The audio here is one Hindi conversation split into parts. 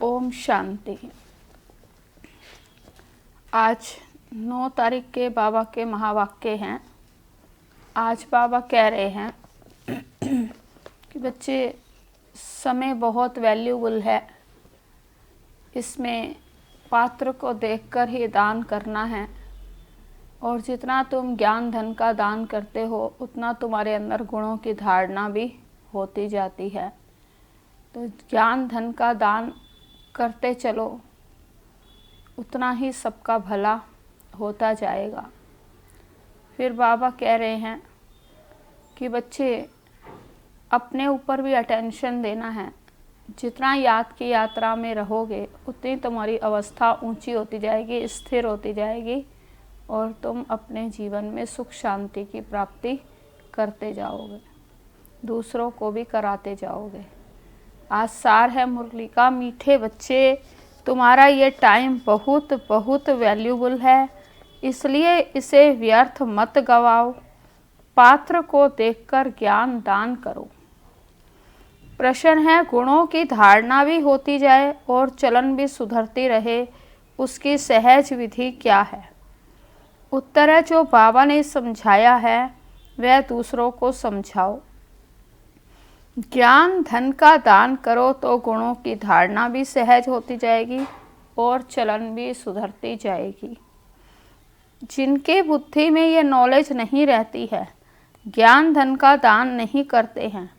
ओम शांति। आज 9 तारीख के बाबा के महावाक्य हैं। आज बाबा कह रहे हैं कि बच्चे, समय बहुत वैल्यूबल है, इसमें पात्र को देखकर ही दान करना है और जितना तुम ज्ञान धन का दान करते हो उतना तुम्हारे अंदर गुणों की धारणा भी होती जाती है। तो ज्ञान धन का दान करते चलो, उतना ही सबका भला होता जाएगा। फिर बाबा कह रहे हैं कि बच्चे, अपने ऊपर भी अटेंशन देना है। जितना याद की यात्रा में रहोगे उतनी तुम्हारी अवस्था ऊंची होती जाएगी, स्थिर होती जाएगी और तुम अपने जीवन में सुख शांति की प्राप्ति करते जाओगे, दूसरों को भी कराते जाओगे। आज सार है मुरली का, मीठे बच्चे, तुम्हारा ये टाइम बहुत बहुत वैल्यूबल है, इसलिए इसे व्यर्थ मत गवाओ। पात्र को देखकर ज्ञान दान करो। प्रश्न है, गुणों की धारणा भी होती जाए और चलन भी सुधरती रहे, उसकी सहज विधि क्या है? उत्तर है, जो बाबा ने समझाया है वह दूसरों को समझाओ। ज्ञान धन का दान करो तो गुणों की धारणा भी सहज होती जाएगी और चलन भी सुधरती जाएगी। जिनके बुद्धि में ये नॉलेज नहीं रहती है, ज्ञान धन का दान नहीं करते हैं,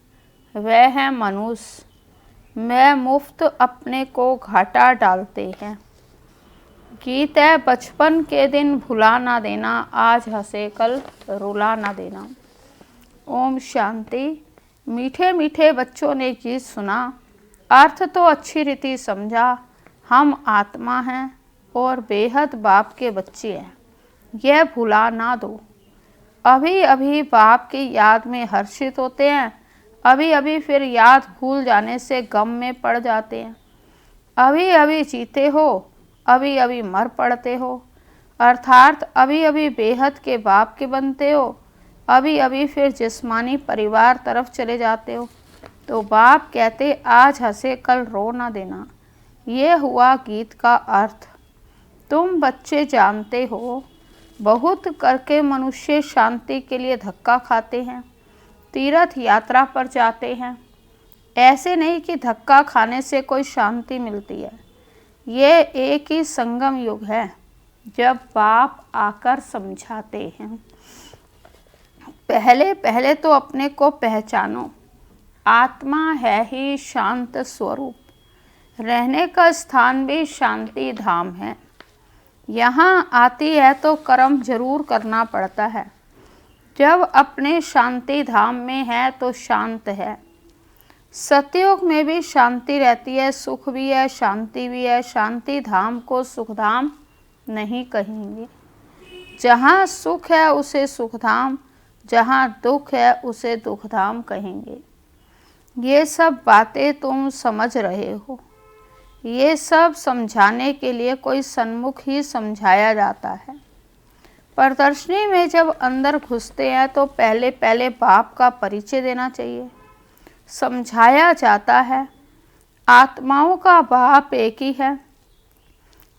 वह है मनुष्य। मैं मुफ्त अपने को घाटा डालते हैं। गीत है, बचपन के दिन भुला ना देना, आज हंसे कल रुला ना देना। ओम शांति। मीठे मीठे बच्चों ने गीत सुना, अर्थ तो अच्छी रीति समझा। हम आत्मा हैं और बेहद बाप के बच्चे हैं, यह भुला ना दो। अभी अभी बाप की याद में हर्षित होते हैं, अभी अभी फिर याद भूल जाने से गम में पड़ जाते हैं। अभी अभी जीते हो, अभी अभी मर पड़ते हो, अर्थात अभी अभी बेहद के बाप के बनते हो, अभी अभी फिर जिस्मानी परिवार तरफ चले जाते हो। तो बाप कहते, आज हंसे कल रो ना देना। ये हुआ गीत का अर्थ। तुम बच्चे जानते हो, बहुत करके मनुष्य शांति के लिए धक्का खाते हैं, तीर्थ यात्रा पर जाते हैं। ऐसे नहीं कि धक्का खाने से कोई शांति मिलती है। ये एक ही संगम युग है जब बाप आकर समझाते हैं। पहले पहले तो अपने को पहचानो। आत्मा है ही शांत स्वरूप, रहने का स्थान भी शांति धाम है। यहाँ आती है तो कर्म जरूर करना पड़ता है। जब अपने शांति धाम में है तो शांत है। सतयुग में भी शांति रहती है, सुख भी है, शांति भी है। शांति धाम को सुख धाम नहीं कहेंगे। जहाँ सुख है उसे सुख धाम, जहाँ दुख है उसे दुख धाम कहेंगे। ये सब बातें तुम समझ रहे हो। ये सब समझाने के लिए कोई सन्मुख ही समझाया जाता है। प्रदर्शनी में जब अंदर घुसते हैं तो पहले पहले बाप का परिचय देना चाहिए। समझाया जाता है, आत्माओं का बाप एक ही है,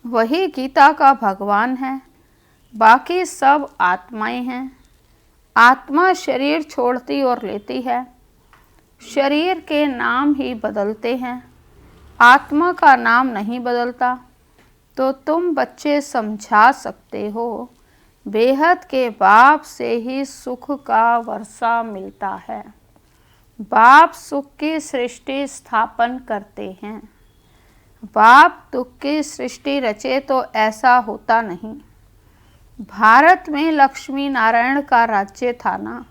वही गीता का भगवान है, बाकी सब आत्माएं हैं। आत्मा शरीर छोड़ती और लेती है, शरीर के नाम ही बदलते हैं, आत्मा का नाम नहीं बदलता। तो तुम बच्चे समझा सकते हो, बेहद के बाप से ही सुख का वर्षा मिलता है। बाप सुख की सृष्टि स्थापन करते हैं। बाप दुख की सृष्टि रचे तो ऐसा होता नहीं। भारत में लक्ष्मी नारायण का राज्य था ना,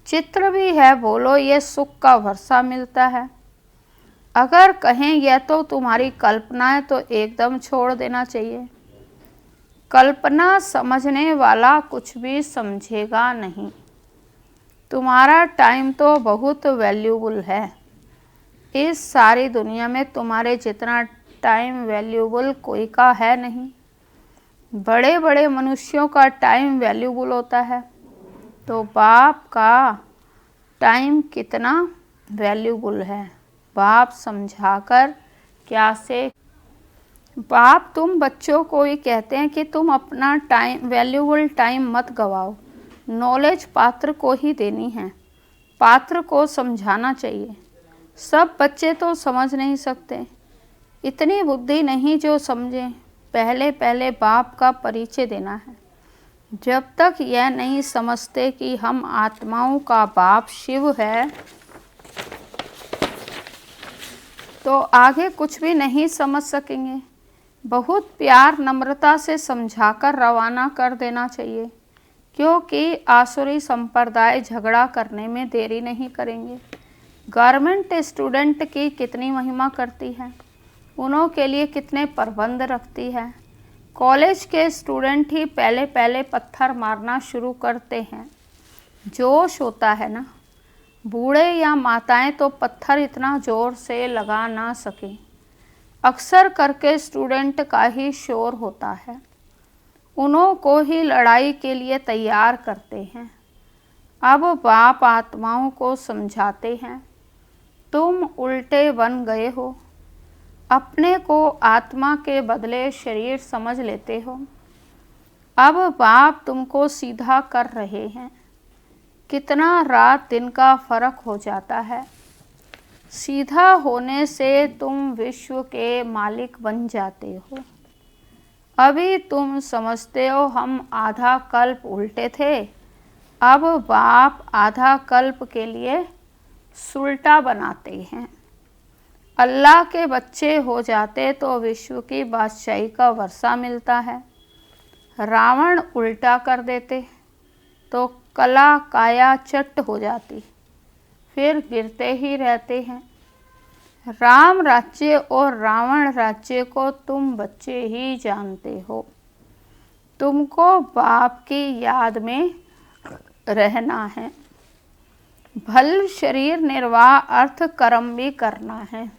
चित्र भी है, बोलो ये सुख का वर्षा मिलता है। अगर कहें यह तो तुम्हारी कल्पना है तो एकदम छोड़ देना चाहिए। कल्पना समझने वाला कुछ भी समझेगा नहीं। तुम्हारा टाइम तो बहुत वैल्यूबल है। इस सारी दुनिया में तुम्हारे जितना टाइम वैल्यूबल कोई का है नहीं। बड़े बड़े मनुष्यों का टाइम वैल्यूबल होता है, तो बाप का टाइम कितना वैल्यूबल है। बाप समझाकर क्या से। बाप तुम बच्चों को ही कहते हैं कि तुम अपना टाइम, वैल्यूबल टाइम मत गवाओ। नॉलेज पात्र को ही देनी है, पात्र को समझाना चाहिए। सब बच्चे तो समझ नहीं सकते, इतनी बुद्धि नहीं जो समझें। पहले पहले बाप का परिचय देना है। जब तक यह नहीं समझते कि हम आत्माओं का बाप शिव है, तो आगे कुछ भी नहीं समझ सकेंगे। बहुत प्यार नम्रता से समझाकर रवाना कर देना चाहिए, क्योंकि आसुरी संप्रदाय झगड़ा करने में देरी नहीं करेंगे। गवर्नमेंट स्टूडेंट की कितनी महिमा करती है, उनों के लिए कितने प्रबंध रखती है। कॉलेज के स्टूडेंट ही पहले पहले पत्थर मारना शुरू करते हैं। जोश होता है ना। बूढ़े या माताएं तो पत्थर इतना ज़ोर से लगा ना सकें। अक्सर करके स्टूडेंट का ही शोर होता है, उन्हों को ही लड़ाई के लिए तैयार करते हैं। अब बाप आत्माओं को समझाते हैं, तुम उल्टे बन गए हो, अपने को आत्मा के बदले शरीर समझ लेते हो। अब बाप तुमको सीधा कर रहे हैं। कितना रात दिन का फर्क हो जाता है। सीधा होने से तुम विश्व के मालिक बन जाते हो। अभी तुम समझते हो हम आधा कल्प उल्टे थे, अब बाप आधा कल्प के लिए सुलटा बनाते हैं। अल्लाह के बच्चे हो जाते तो विश्व की बादशाही का वर्षा मिलता है। रावण उल्टा कर देते तो कला काया चट हो जाती, फिर गिरते ही रहते हैं। राम राज्य और रावण राज्य को तुम बच्चे ही जानते हो। तुमको बाप की याद में रहना है। भल शरीर निर्वाह अर्थ कर्म भी करना है।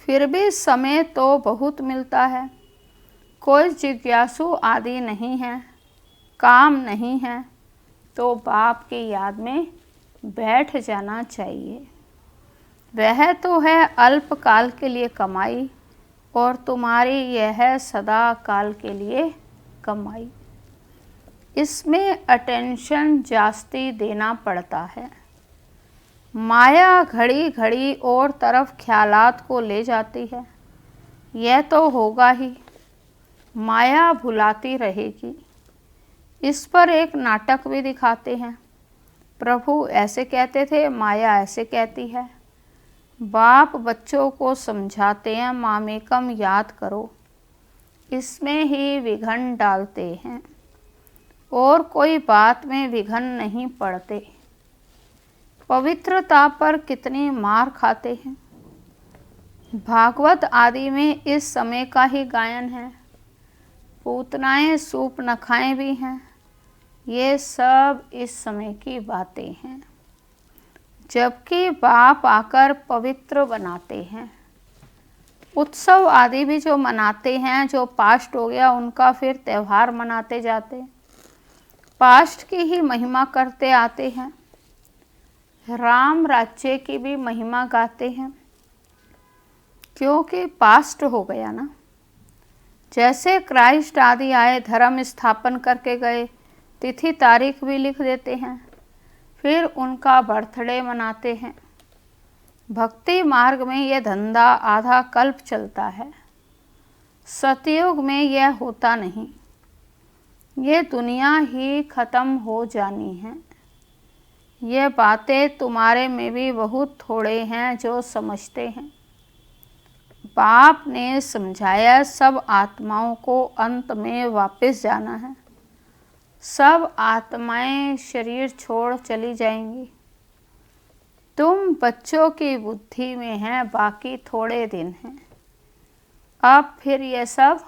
फिर भी समय तो बहुत मिलता है। कोई जिज्ञासु आदि नहीं है, काम नहीं है, तो बाप की याद में बैठ जाना चाहिए। वह तो है अल्पकाल के लिए कमाई, और तुम्हारी यह है सदा काल के लिए कमाई। इसमें अटेंशन जास्ती देना पड़ता है। माया घड़ी घड़ी और तरफ ख्यालात को ले जाती है। यह तो होगा ही, माया भुलाती रहेगी। इस पर एक नाटक भी दिखाते हैं। प्रभु ऐसे कहते थे, माया ऐसे कहती है। बाप बच्चों को समझाते हैं, मामेकम याद करो। इसमें ही विघन डालते हैं, और कोई बात में विघन नहीं पड़ते। पवित्रता पर कितनी मार खाते हैं। भागवत आदि में इस समय का ही गायन है। पूतनाएं सूप नखाएं भी हैं। ये सब इस समय की बातें हैं, जबकि बाप आकर पवित्र बनाते हैं। उत्सव आदि भी जो मनाते हैं, जो पास्ट हो गया उनका फिर त्यौहार मनाते जाते, पास्ट की ही महिमा करते आते हैं। राम राज्य की भी महिमा गाते हैं, क्योंकि पास्ट हो गया ना। जैसे क्राइस्ट आदि आए, धर्म स्थापन करके गए, तिथि तारीख भी लिख देते हैं, फिर उनका बर्थडे मनाते हैं। भक्ति मार्ग में यह धंधा आधा कल्प चलता है। सतयुग में यह होता नहीं। ये दुनिया ही खत्म हो जानी है। ये बातें तुम्हारे में भी बहुत थोड़े हैं जो समझते हैं। बाप ने समझाया, सब आत्माओं को अंत में वापस जाना है। सब आत्माएं शरीर छोड़ चली जाएंगी। तुम बच्चों की बुद्धि में हैं, बाकी थोड़े दिन हैं। अब फिर ये सब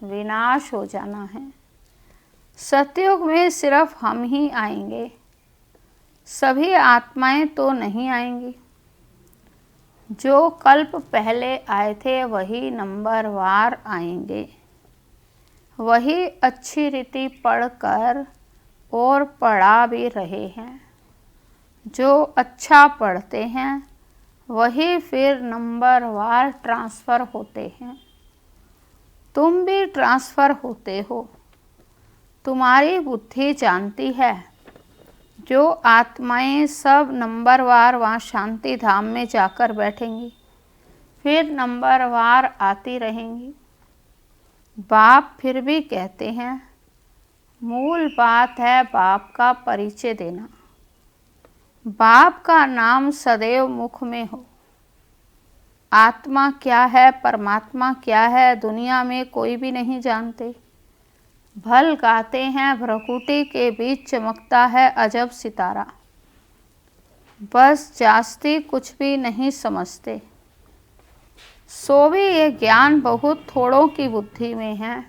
विनाश हो जाना है। सतयुग में सिर्फ हम ही आएंगे, सभी आत्माएं तो नहीं आएंगी। जो कल्प पहले आए थे वही नंबरवार आएंगे। वही अच्छी रीति पढ़कर और पढ़ा भी रहे हैं। जो अच्छा पढ़ते हैं वही फिर नंबरवार ट्रांसफ़र होते हैं। तुम भी ट्रांसफ़र होते हो। तुम्हारी बुद्धि जानती है जो आत्माएं सब नंबरवार वहाँ शांति धाम में जाकर बैठेंगी, फिर नंबरवार आती रहेंगी। बाप फिर भी कहते हैं मूल बात है बाप का परिचय देना। बाप का नाम सदैव मुख में हो। आत्मा क्या है, परमात्मा क्या है, दुनिया में कोई भी नहीं जानते। भल गाते हैं भ्रकुटी के बीच चमकता है अजब सितारा। बस जास्ती कुछ भी नहीं समझते। सो भी ये ज्ञान बहुत थोड़ों की बुद्धि में है।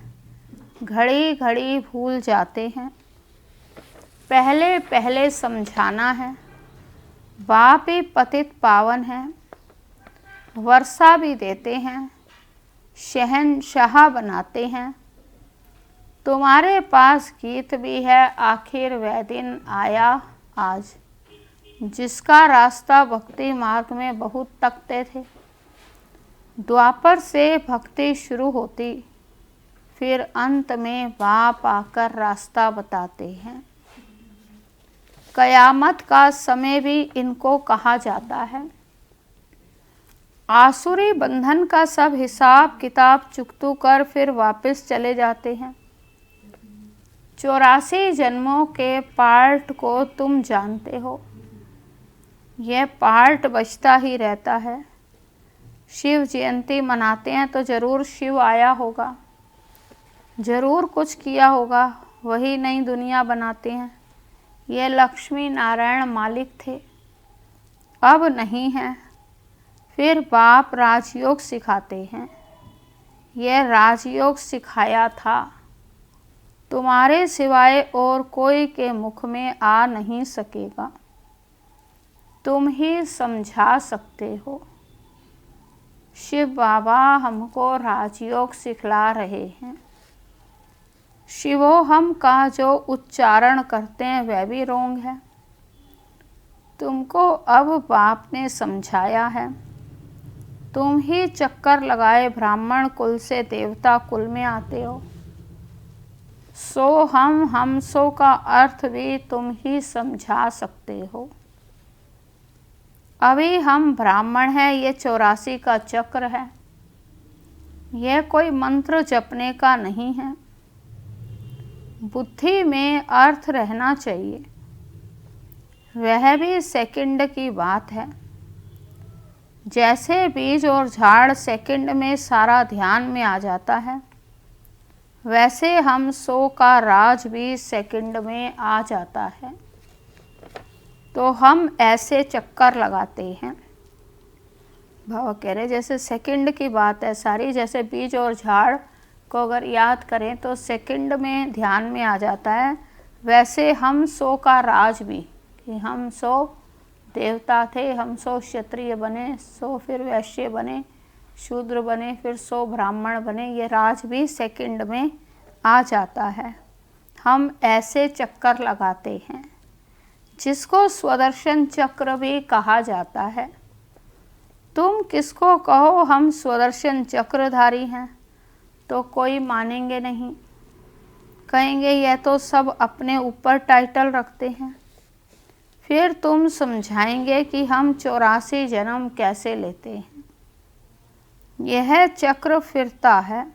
घड़ी घड़ी भूल जाते हैं। पहले पहले समझाना है। बाप ही पतित पावन है। वर्षा भी देते हैं, शहंशाह बनाते हैं। तुम्हारे पास गीत भी है आखिर वह दिन आया आज, जिसका रास्ता भक्ति मार्ग में बहुत तकते थे। द्वापर से भक्ति शुरू होती, फिर अंत में बाप आकर रास्ता बताते हैं। कयामत का समय भी इनको कहा जाता है। आसुरी बंधन का सब हिसाब किताब चुकतू कर फिर वापस चले जाते हैं। 84 जन्मों के पार्ट को तुम जानते हो। यह पार्ट बचता ही रहता है। शिव जयंती मनाते हैं तो ज़रूर शिव आया होगा, ज़रूर कुछ किया होगा, वही नई दुनिया बनाते हैं। ये लक्ष्मी नारायण मालिक थे, अब नहीं हैं। फिर बाप राजयोग सिखाते हैं। यह राजयोग सिखाया था, तुम्हारे सिवाय और कोई के मुख में आ नहीं सकेगा। तुम ही समझा सकते हो। शिव बाबा हमको राजयोग सिखला रहे हैं। शिवोहम का जो उच्चारण करते हैं वह भी रोंग है। तुमको अब बाप ने समझाया है। तुम ही चक्कर लगाए ब्राह्मण कुल से देवता कुल में आते हो। सो हम सो का अर्थ भी तुम ही समझा सकते हो। अभी हम ब्राह्मण हैं, ये 84 का चक्र है। यह कोई मंत्र जपने का नहीं है। बुद्धि में अर्थ रहना चाहिए। वह भी सेकंड की बात है। जैसे बीज और झाड़ सेकंड में सारा ध्यान में आ जाता है, वैसे हम सो का राज भी सेकंड में आ जाता है। तो हम ऐसे चक्कर लगाते हैं। बाबा कह रहे जैसे सेकंड की बात है सारी, जैसे बीज और झाड़ को अगर याद करें तो सेकंड में ध्यान में आ जाता है, वैसे हम सो का राज भी, कि हम सो देवता थे, हम सो क्षत्रिय बने, सो फिर वैश्य बने, शूद्र बने, फिर सो ब्राह्मण बने, ये राज भी सेकंड में आ जाता है। हम ऐसे चक्कर लगाते हैं, जिसको स्वदर्शन चक्र भी कहा जाता है। तुम किसको कहो हम स्वदर्शन चक्रधारी हैं तो कोई मानेंगे नहीं, कहेंगे यह तो सब अपने ऊपर टाइटल रखते हैं। फिर तुम समझाएंगे कि हम 84 जन्म कैसे लेते हैं। यह चक्र फिरता है।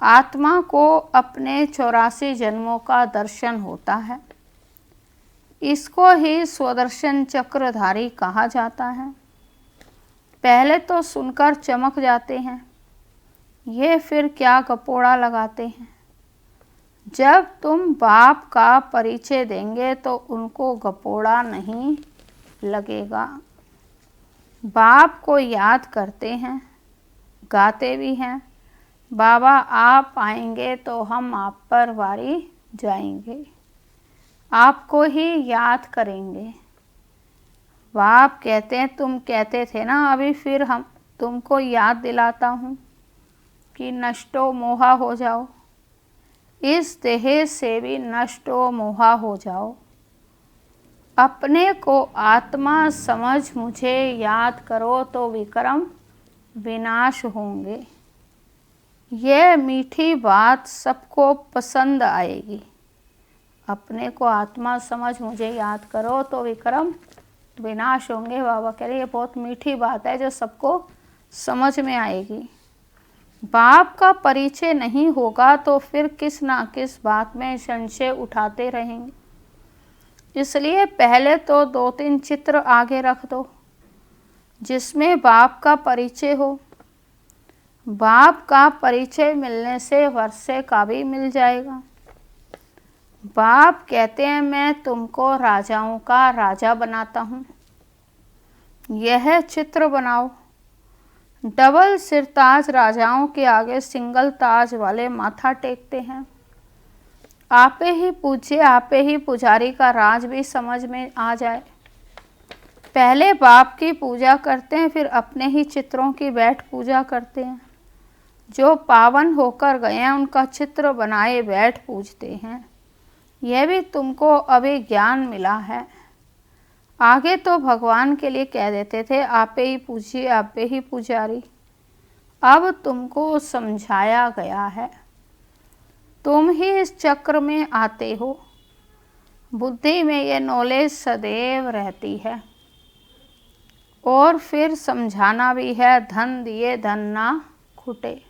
आत्मा को अपने 84 जन्मों का दर्शन होता है। इसको ही स्वदर्शन चक्रधारी कहा जाता है। पहले तो सुनकर चमक जाते हैं, ये फिर क्या गपोड़ा लगाते हैं। जब तुम बाप का परिचय देंगे तो उनको गपोड़ा नहीं लगेगा। बाप को याद करते हैं, गाते भी हैं, बाबा आप आएंगे तो हम आप पर वारी जाएंगे, आपको ही याद करेंगे। बाप कहते हैं तुम कहते थे ना अभी, फिर हम तुमको याद दिलाता हूँ कि नष्टो मोहा हो जाओ, इस देह से भी नष्टो मोहा हो जाओ। अपने को आत्मा समझ मुझे याद करो तो विक्रम विनाश होंगे। यह मीठी बात सबको पसंद आएगी। अपने को आत्मा समझ मुझे याद करो तो विक्रम विनाश होंगे। बाबा कह रहे ये बहुत मीठी बात है जो सबको समझ में आएगी। बाप का परिचय नहीं होगा तो फिर किस ना किस बात में संशय उठाते रहेंगे। इसलिए पहले तो 2-3 चित्र आगे रख दो जिसमें बाप का परिचय हो। बाप का परिचय मिलने से वर्षे का भी मिल जाएगा। बाप कहते हैं मैं तुमको राजाओं का राजा बनाता हूँ। यह चित्र बनाओ। डबल सिरताज राजाओं के आगे सिंगल ताज वाले माथा टेकते हैं। आपे ही पूछिए, आपे ही पुजारी का राज भी समझ में आ जाए। पहले बाप की पूजा करते हैं, फिर अपने ही चित्रों की बैठ पूजा करते हैं। जो पावन होकर गए हैं उनका चित्र बनाए बैठ पूजते हैं। यह भी तुमको अभी ज्ञान मिला है। आगे तो भगवान के लिए कह देते थे आपे ही पूजिए, आपे ही पुजारी। अब तुमको समझाया गया है। तुम ही इस चक्र में आते हो। बुद्धि में ये नॉलेज सदैव रहती है। और फिर समझाना भी है, धन दिए धन ना खुटे।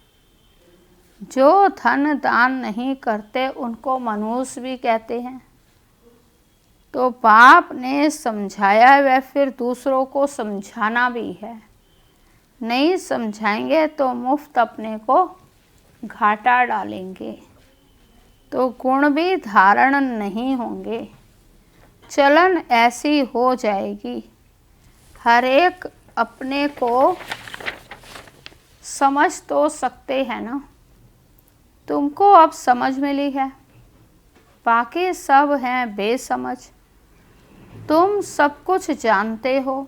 जो धन दान नहीं करते उनको मनुष्य भी कहते हैं। तो बाप ने समझाया है वह फिर दूसरों को समझाना भी है। नहीं समझाएंगे तो मुफ्त अपने को घाटा डालेंगे। तो गुण भी धारण नहीं होंगे। चलन ऐसी हो जाएगी। हर एक अपने को समझ तो सकते हैं ना। तुमको अब समझ मिली है, बाकी सब हैं बेसमझ। तुम सब कुछ जानते हो।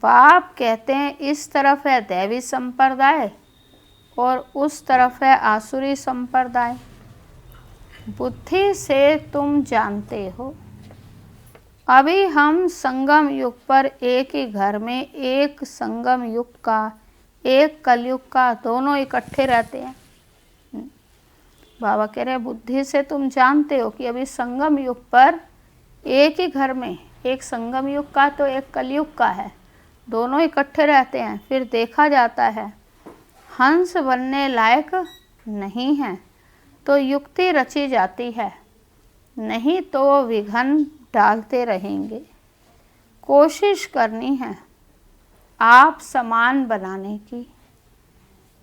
बाप कहते हैं इस तरफ है दैवी संप्रदाय और उस तरफ है आसुरी संप्रदाय। बुद्धि से तुम जानते हो। अभी हम संगम युग पर एक ही घर में एक संगम युग का एक कलयुग का दोनों इकट्ठे रहते हैं। बाबा कह रहे हैं बुद्धि से तुम जानते हो कि अभी संगम युग पर एक ही घर में एक संगम युग का तो एक कलयुग का है, दोनों इकट्ठे रहते हैं। फिर देखा जाता है हंस बनने लायक नहीं है तो युक्ति रची जाती है, नहीं तो विघन डालते रहेंगे। कोशिश करनी है आप समान बनाने की,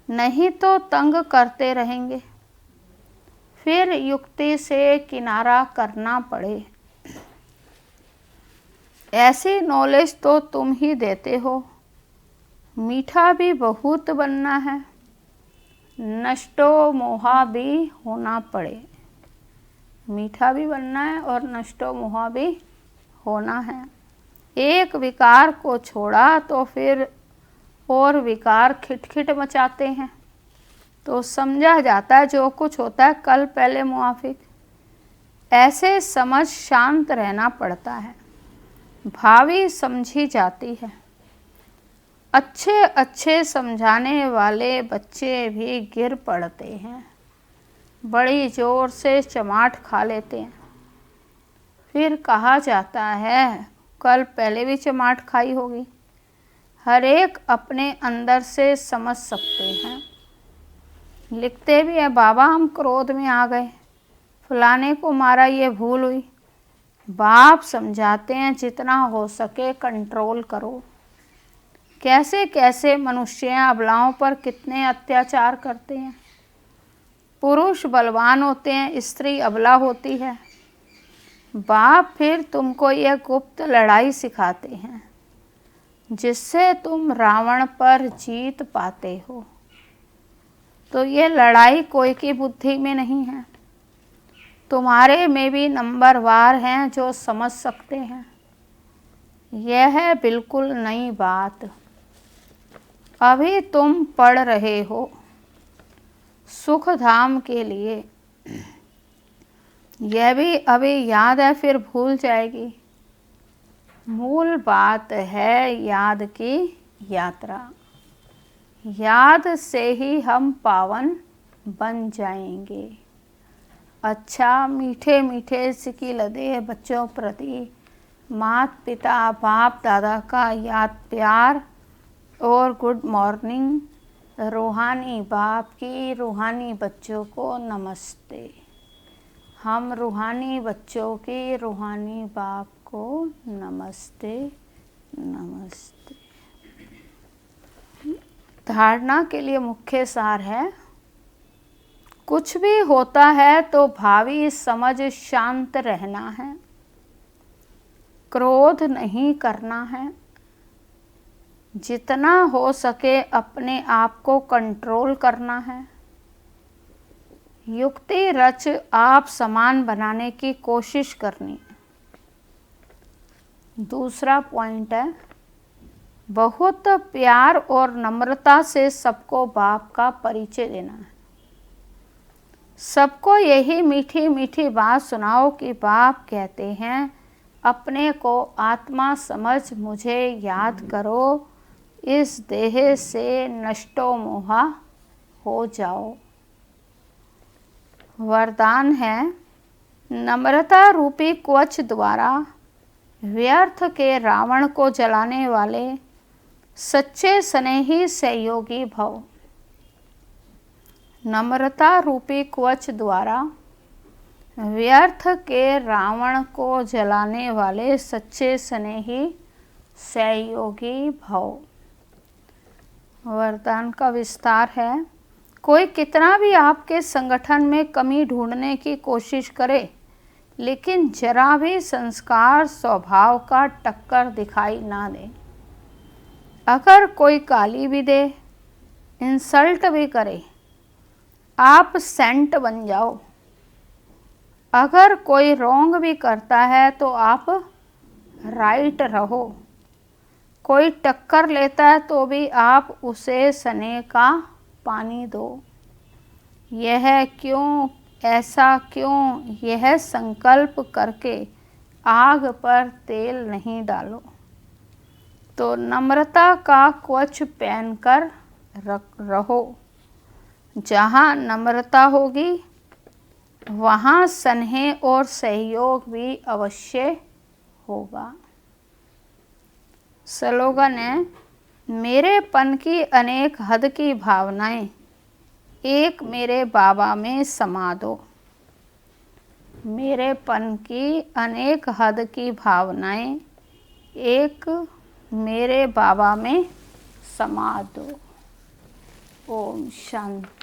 नहीं तो तंग करते रहेंगे। फिर युक्ति से किनारा करना पड़े। ऐसी नॉलेज तो तुम ही देते हो। मीठा भी बहुत बनना है, नष्टो मोहा भी होना पड़े। मीठा भी बनना है और नष्टो मोहा भी होना है। एक विकार को छोड़ा तो फिर और विकार खिटखिट मचाते हैं। तो समझा जाता है जो कुछ होता है कल पहले मुआफिक। ऐसे समझ शांत रहना पड़ता है। भावी समझी जाती है। अच्छे अच्छे समझाने वाले बच्चे भी गिर पड़ते हैं, बड़ी जोर से चमाट खा लेते हैं। फिर कहा जाता है कल पहले भी चमाट खाई होगी। हर एक अपने अंदर से समझ सकते हैं। लिखते भी है बाबा हम क्रोध में आ गए, फलाने को मारा, ये भूल हुई। बाप समझाते हैं जितना हो सके कंट्रोल करो। कैसे कैसे मनुष्य अबलाओं पर कितने अत्याचार करते हैं। पुरुष बलवान होते हैं, स्त्री अबला होती है। बाप फिर तुमको यह गुप्त लड़ाई सिखाते हैं जिससे तुम रावण पर जीत पाते हो। तो ये लड़ाई कोई की बुद्धि में नहीं है, तुम्हारे में भी नंबरवार हैं जो समझ सकते हैं। यह है बिल्कुल नई बात। अभी तुम पढ़ रहे हो सुख धाम के लिए। यह भी अभी याद है फिर भूल जाएगी। मूल बात है याद की यात्रा। याद से ही हम पावन बन जाएंगे। अच्छा, मीठे मीठे सिकी लदे बच्चों प्रति माता पिता बाप दादा का याद प्यार और गुड मॉर्निंग। रूहानी बाप की रूहानी बच्चों को नमस्ते। हम रूहानी बच्चों की रूहानी बाप को नमस्ते नमस्ते। धारणा के लिए मुख्य सार है, कुछ भी होता है तो भावी समझ शांत रहना है, क्रोध नहीं करना है, जितना हो सके अपने आप को कंट्रोल करना है, युक्ति रच आप समान बनाने की कोशिश करनी है। दूसरा पॉइंट है, बहुत प्यार और नम्रता से सबको बाप का परिचय देना है। सबको यही मीठी मीठी बात सुनाओ कि बाप कहते हैं, अपने को आत्मा समझ मुझे याद करो, इस देह से नष्टो मोहा हो जाओ। वरदान है, नम्रता रूपी कवच द्वारा व्यर्थ के रावण को जलाने वाले सच्चे स्नेही सहयोगी भव। नम्रता रूपी कवच द्वारा व्यर्थ के रावण को जलाने वाले सच्चे स्नेही सहयोगी भव। वरदान का विस्तार है, कोई कितना भी आपके संगठन में कमी ढूंढने की कोशिश करे, लेकिन जरा भी संस्कार स्वभाव का टक्कर दिखाई ना दे। अगर कोई गाली भी दे, इंसल्ट भी करे, आप सेंट बन जाओ। अगर कोई रॉन्ग भी करता है तो आप राइट रहो। कोई टक्कर लेता है तो भी आप उसे स्नेह का पानी दो। यह क्यों, ऐसा क्यों, यह संकल्प करके आग पर तेल नहीं डालो। तो नम्रता का कवच पहनकर रहो। जहाँ नम्रता होगी वहाँ स्नेह और सहयोग भी अवश्य होगा। स्लोगन है, मेरेपन की अनेक हद की भावनाएं एक मेरे बाबा में समा दो। मेरेपन की अनेक हद की भावनाएं एक मेरे बाबा में समा दो। ओम शांति।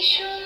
ईशु